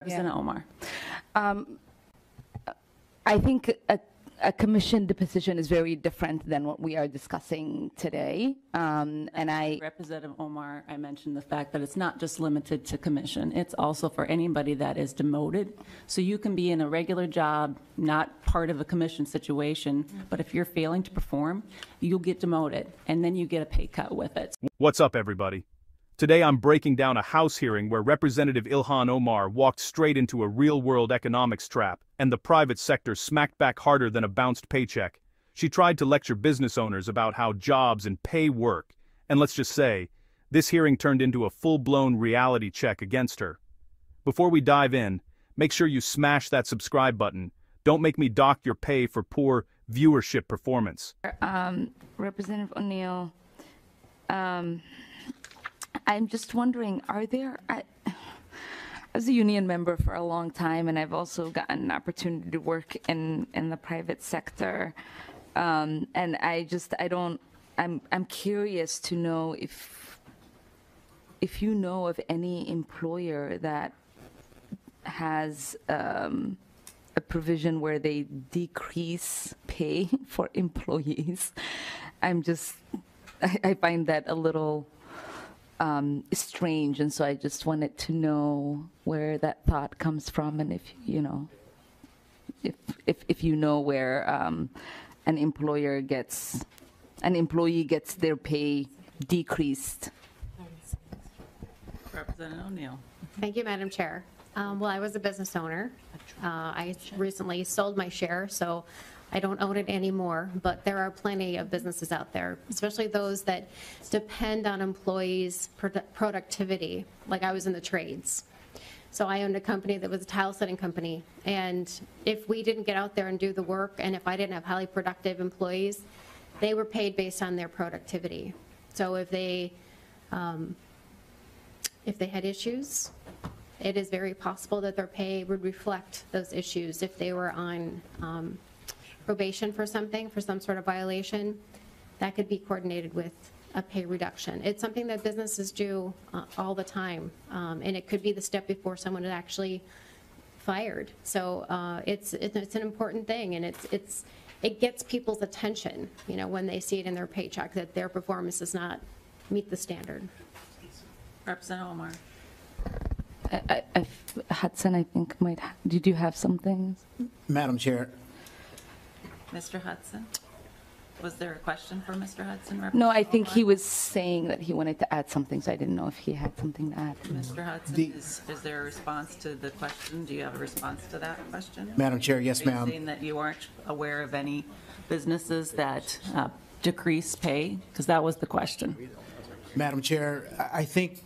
Representative Omar. I think a commission position is very different than what we are discussing today. Representative Omar, I mentioned the fact that it's not just limited to commission. It's also for anybody that is demoted. So you can be in a regular job, not part of a commission situation, but if you're failing to perform, you'll get demoted, and then you get a pay cut with it. What's up, everybody? Today I'm breaking down a House hearing where Representative Ilhan Omar walked straight into a real-world economics trap, and the private sector smacked back harder than a bounced paycheck. She tried to lecture business owners about how jobs and pay work, and let's just say, this hearing turned into a full-blown reality check against her. Before we dive in, make sure you smash that subscribe button. Don't make me dock your pay for poor viewership performance. Representative O'Neill, I'm just wondering, are there, I was a union member for a long time, and I've also gotten an opportunity to work in the private sector, and I'm curious to know if you know of any employer that has a provision where they decrease pay for employees. I find that a little strange, and so I just wanted to know where that thought comes from, and if you know where an employee gets their pay decreased. Representative O'Neill. Thank you, Madam Chair. Well, I was a business owner. I recently sold my share, so I don't own it anymore, but there are plenty of businesses out there, especially those that depend on employees' productivity, like I was in the trades. So I owned a company that was a tile setting company, and if we didn't get out there and do the work, and if I didn't have highly productive employees, they were paid based on their productivity. So if they had issues, it is very possible that their pay would reflect those issues. If they were on probation for something, for some sort of violation, that could be coordinated with a pay reduction. It's something that businesses do all the time, and it could be the step before someone is actually fired. So it's an important thing, and it gets people's attention, you know, when they see it in their paycheck that their performance does not meet the standard. Representative Omar. Hudson, I think did you have something? Madam Chair. Mr. Hudson, was there a question for Mr. Hudson? No, I think he was saying that he wanted to add something, so I didn't know if he had something to add. Mr. Hudson, is there a response to the question? Do you have a response to that question? Madam Chair, yes, ma'am. Are you saying that you aren't aware of any businesses that decrease pay? Because that was the question. Madam Chair, I think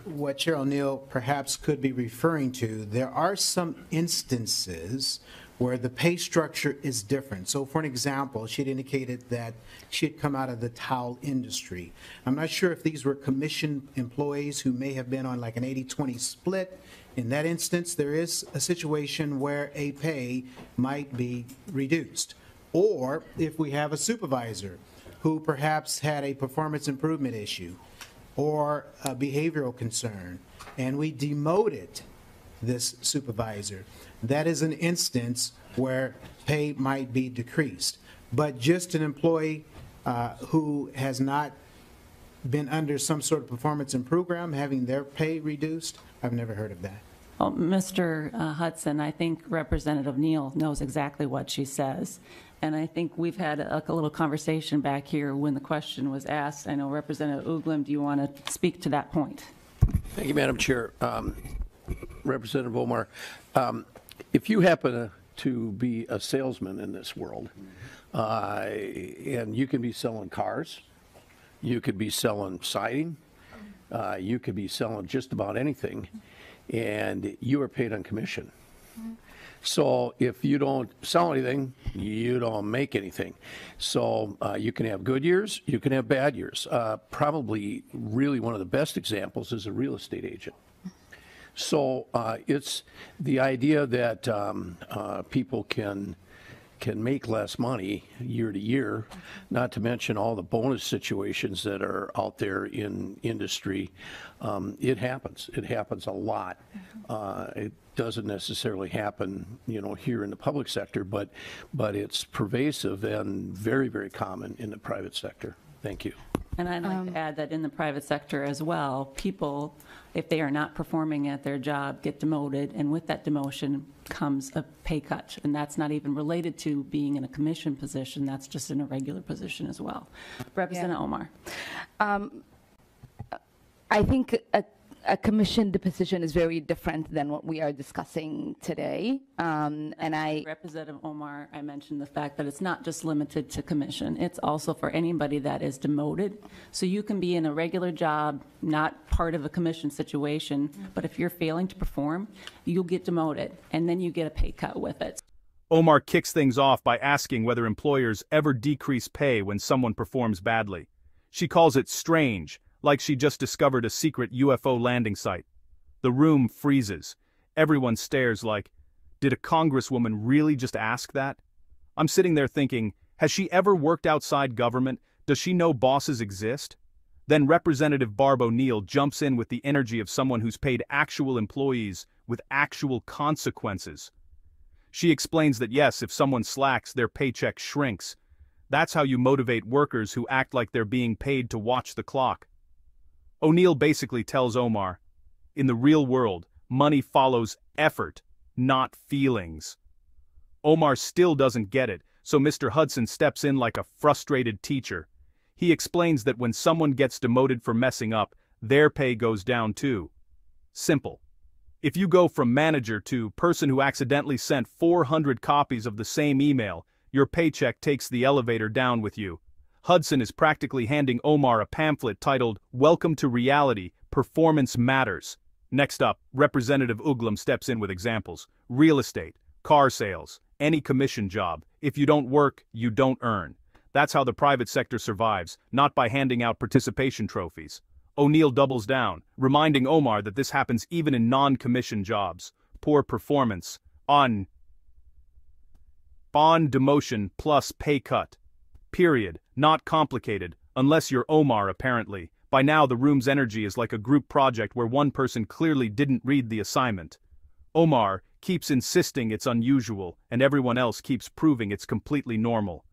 what Chair O'Neill perhaps could be referring to, there are some instances where the pay structure is different. So for an example, she had indicated that she had come out of the towel industry. I'm not sure if these were commission employees who may have been on like an 80-20 split. In that instance, there is a situation where a pay might be reduced. Or if we have a supervisor who perhaps had a performance improvement issue or a behavioral concern, and we demoted this supervisor, that is an instance where pay might be decreased. But just an employee who has not been under some sort of performance improvement program having their pay reduced, I've never heard of that. Well, Mr. Hudson, I think Representative Neal knows exactly what she says. And I think we've had a little conversation back here when the question was asked. I know Representative Uglem, do you want to speak to that point? Thank you, Madam Chair. Representative Omar, if you happen to be a salesman in this world, and you can be selling cars, you could be selling siding, you could be selling just about anything, and you are paid on commission. So if you don't sell anything, you don't make anything. So you can have good years, you can have bad years. Probably really one of the best examples is a real estate agent. So it's the idea that people can can make less money year to year, not to mention all the bonus situations that are out there in industry. It happens. It happens a lot. It doesn't necessarily happen, here in the public sector, but it's pervasive and very, very common in the private sector. Thank you. And I'd like to add that in the private sector as well, people, if they are not performing at their job, get demoted, and with that demotion comes a pay cut. And that's not even related to being in a commission position, that's just in a regular position as well. Representative Omar. I think a commissioned position is very different than what we are discussing today. Representative Omar, I mentioned the fact that it's not just limited to commission. It's also for anybody that is demoted. So you can be in a regular job, not part of a commission situation, but if you're failing to perform, you'll get demoted, and then you get a pay cut with it. Omar kicks things off by asking whether employers ever decrease pay when someone performs badly. She calls it strange, like she just discovered a secret UFO landing site. The room freezes. Everyone stares like, did a congresswoman really just ask that? I'm sitting there thinking, has she ever worked outside government? Does she know bosses exist? Then Representative Barb O'Neill jumps in with the energy of someone who's paid actual employees with actual consequences. She explains that yes, if someone slacks, their paycheck shrinks. That's how you motivate workers who act like they're being paid to watch the clock. O'Neill basically tells Omar, in the real world, money follows effort, not feelings. Omar still doesn't get it, so Mr. Hudson steps in like a frustrated teacher. He explains that when someone gets demoted for messing up, their pay goes down too. Simple. If you go from manager to person who accidentally sent 400 copies of the same email, your paycheck takes the elevator down with you. Hudson is practically handing Omar a pamphlet titled, Welcome to Reality, Performance Matters. Next up, Representative Uglum steps in with examples. Real estate, car sales, any commission job. If you don't work, you don't earn. That's how the private sector survives, not by handing out participation trophies. O'Neill doubles down, reminding Omar that this happens even in non-commission jobs. Poor performance, on demotion plus pay cut. Period. Not complicated, unless you're Omar apparently. By now the room's energy is like a group project where one person clearly didn't read the assignment. Omar keeps insisting it's unusual, and everyone else keeps proving it's completely normal.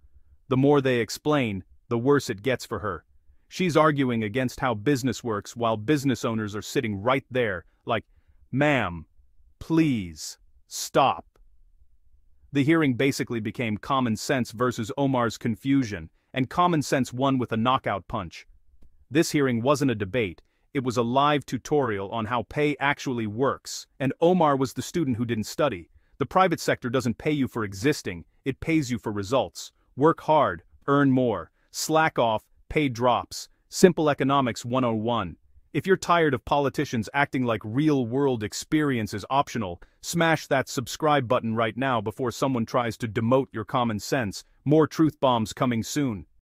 The more they explain, the worse it gets for her. She's arguing against how business works while business owners are sitting right there, like, ma'am, please, stop. The hearing basically became common sense versus Omar's confusion, and common sense won with a knockout punch. This hearing wasn't a debate, it was a live tutorial on how pay actually works, and Omar was the student who didn't study. The private sector doesn't pay you for existing, it pays you for results. Work hard, earn more. Slack off, pay drops. Simple Economics 101. If you're tired of politicians acting like real-world experience is optional, smash that subscribe button right now before someone tries to demote your common sense. More truth bombs coming soon.